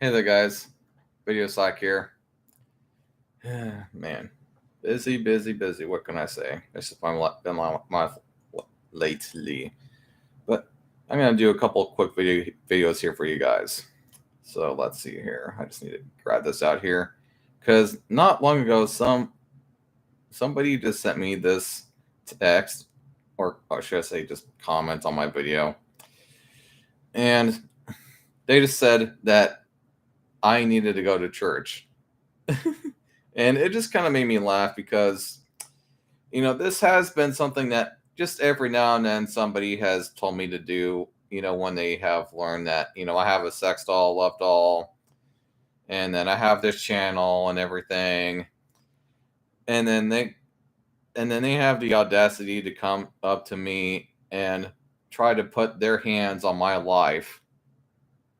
Hey there, guys. Video Sock here. Man, busy, busy, busy. What can I say? This has been my lately. But I'm gonna do a couple quick videos here for you guys. So let's see here. I just need to grab this out here because not long ago, somebody just sent me this text, or should I say, just comment on my video, and they just said that I needed to go to church. And it just kind of made me laugh because, this has been something that just every now and then somebody has told me to do, when they have learned that, I have a sex doll, love doll, and then I have this channel and everything. And then they have the audacity to come up to me and try to put their hands on my life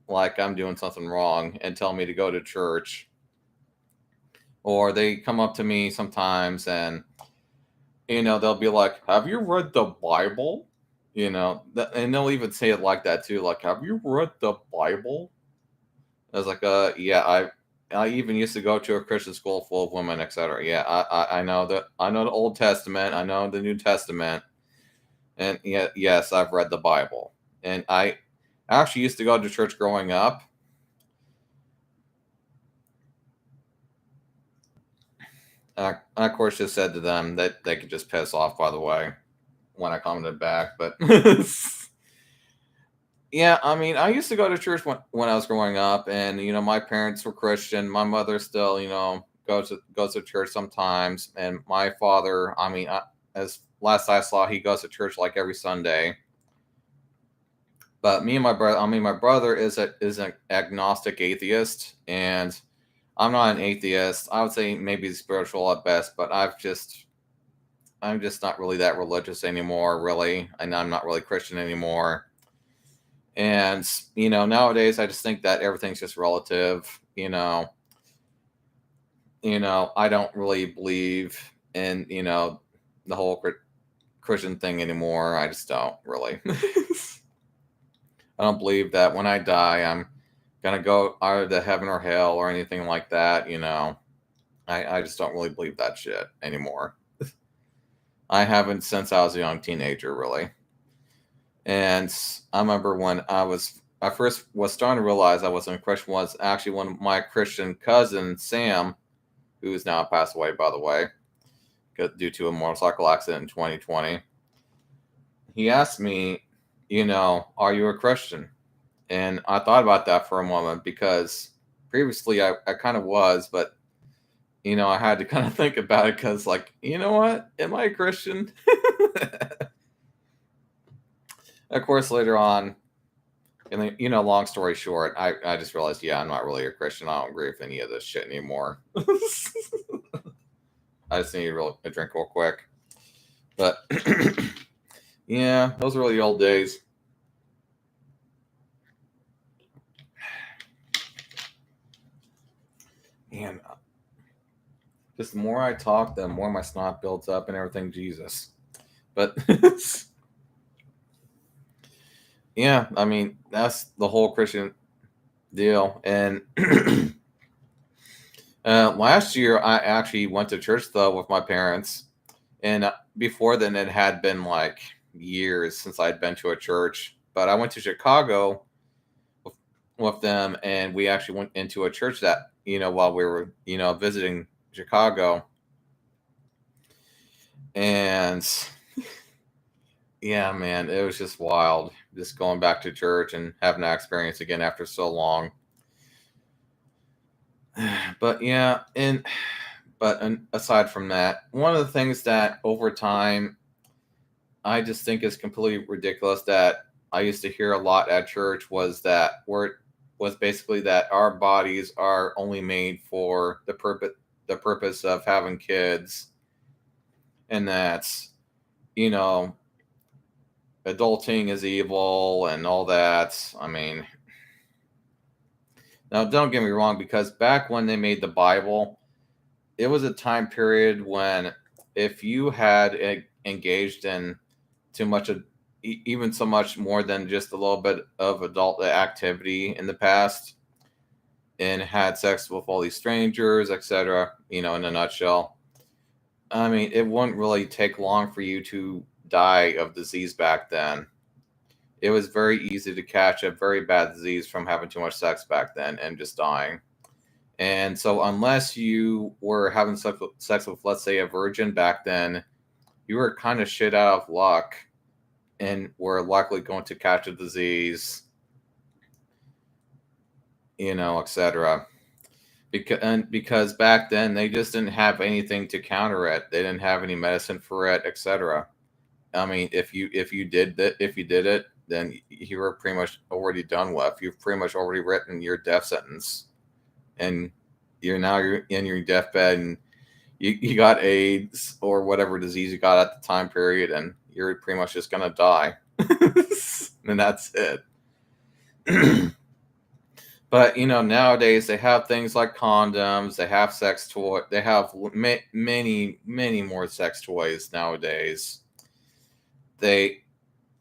like I'm doing something wrong and tell me to go to church. Or they come up to me sometimes and they'll be like, "Have you read the Bible?" And they'll even say it like that too, like, "Have you read the Bible?" I was like, yeah, I even used to go to a Christian school full of women, etc. Yeah, I know the Old Testament, I know the New Testament, and yeah, yes, I've read the Bible, and I actually used to go to church growing up. I, of course, just said to them that they could just piss off, by the way, when I commented back. But yeah, I mean, I used to go to church when I was growing up, and my parents were Christian. My mother still, goes to church sometimes, and my father, I mean, as last I saw, he goes to church like every Sunday. But me and my brother, I mean, my brother is an agnostic atheist, and I'm not an atheist. I would say maybe spiritual at best, but I'm just not really that religious anymore, really, and I'm not really Christian anymore. And nowadays I just think that everything's just relative. I don't really believe in the whole Christian thing anymore. I just don't really. I don't believe that when I die I'm gonna go either to heaven or hell or anything like that. I just don't really believe that shit anymore. I haven't since I was a young teenager, really. And I remember when I first was starting to realize I wasn't a Christian was actually when my Christian cousin Sam, who is now passed away, by the way, due to a motorcycle accident in 2020. He asked me, "Are you a Christian?" And I thought about that for a moment because previously I kind of was, but I had to kind of think about it because, like, you know what? Am I a Christian? Of course, later on, and then, long story short, I just realized, yeah, I'm not really a Christian. I don't agree with any of this shit anymore. I just need a drink real quick. But yeah, those were really old days. And just the more I talk, the more my snot builds up and everything. Jesus. But yeah, I mean, that's the whole Christian deal. And last year, I actually went to church though with my parents, and before then, it had been like years since I'd been to a church. But I went to Chicago with them, and we actually went into a church that while we were visiting Chicago, and yeah, man, it was just wild, just going back to church and having that experience again after so long. But yeah, and aside from that, one of the things that over time I just think is completely ridiculous that I used to hear a lot at church was basically that our bodies are only made for the purpose of having kids, and that's you know adulting is evil and all that. I mean, now don't get me wrong, because back when they made the Bible, it was a time period when if you had engaged in too much of even so much more than just a little bit of adult activity in the past, and had sex with all these strangers, etc., in a nutshell, I mean, it wouldn't really take long for you to die of disease back then. It was very easy to catch a very bad disease from having too much sex back then and just dying. And so, unless you were having sex with, let's say, a virgin back then, you were kind of shit out of luck and were likely going to catch a disease, etc. Because back then they just didn't have anything to counter it. They didn't have any medicine for it, etc. I mean, if you did it, then you were pretty much already done with. You've pretty much already written your death sentence, and you're in your deathbed, and you got AIDS or whatever disease you got at the time period, and you're pretty much just gonna die, and that's it. But nowadays they have things like condoms. They have sex toy. They have many more sex toys nowadays. They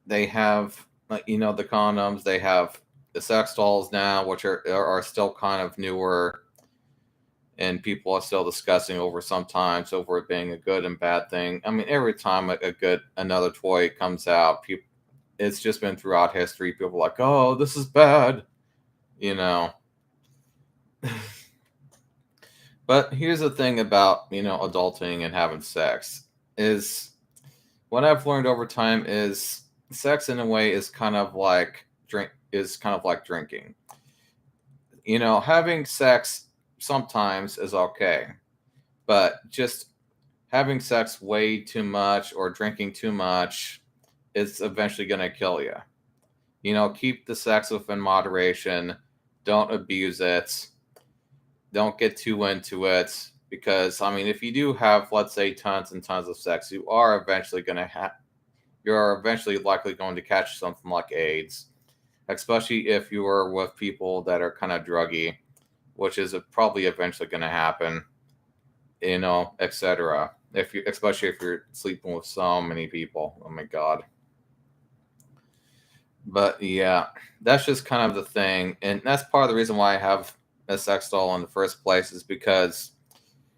have the condoms. They have the sex dolls now, which are still kind of newer, and people are still discussing sometimes over it being a good and bad thing. I mean, every time another toy comes out, it's just been throughout history. People are like, oh, this is bad. But here's the thing about adulting and having sex is what I've learned over time is sex in a way is kind of like drinking. Having sex sometimes is okay, but just having sex way too much or drinking too much is eventually going to kill you. Keep the sex within moderation. Don't abuse it. Don't get too into it, because I mean, if you do have, let's say, tons and tons of sex, you're eventually likely going to catch something like AIDS, especially if you are with people that are kind of druggy, which is probably eventually going to happen, etc. Especially if you're sleeping with so many people. Oh my God. But yeah, that's just kind of the thing. And that's part of the reason why I have a sex doll in the first place, is because,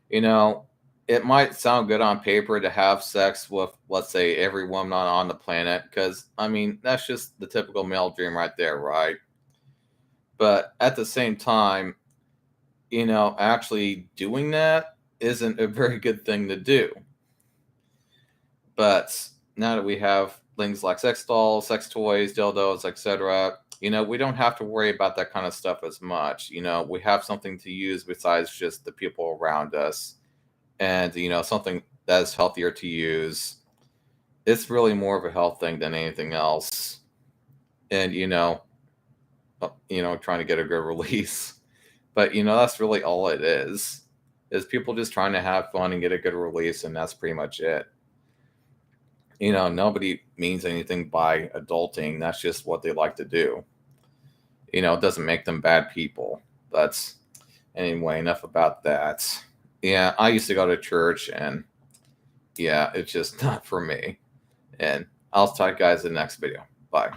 it might sound good on paper to have sex with, let's say, every woman on the planet. Because, I mean, that's just the typical male dream right there, right? But at the same time, actually doing that isn't a very good thing to do. But now that we have things like sex dolls, sex toys, dildos, etc., we don't have to worry about that kind of stuff as much. We have something to use besides just the people around us, and something that is healthier to use. It's really more of a health thing than anything else. And trying to get a good release. But that's really all it is people just trying to have fun and get a good release, and that's pretty much it. Nobody means anything by adulting. That's just what they like to do. It doesn't make them bad people. But anyway, enough about that. Yeah, I used to go to church, and yeah, it's just not for me. And I'll talk to you guys in the next video. Bye.